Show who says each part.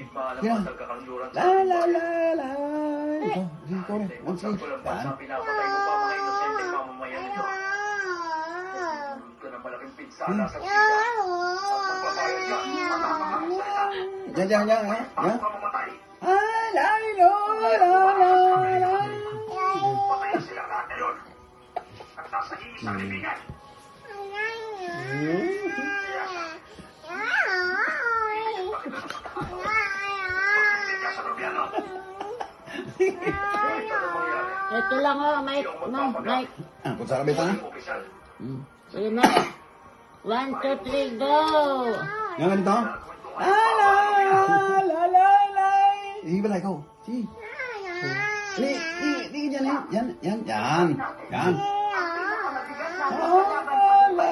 Speaker 1: Yan. La la la la. Ito, ikaw rin. One, two, yan. Yan, yan, yan, yan. Ah, la, la, la, la, la.
Speaker 2: Ito lang oh, Mike. No, Mike.
Speaker 1: Ah, kung sa kabita na?
Speaker 2: Sige na. 1, 2, 3, go!
Speaker 1: Yan, ganito. La la la la la. Sige pala, ikaw. Sige. Di, yan, yan, yan, yan. Yan. Ah, la.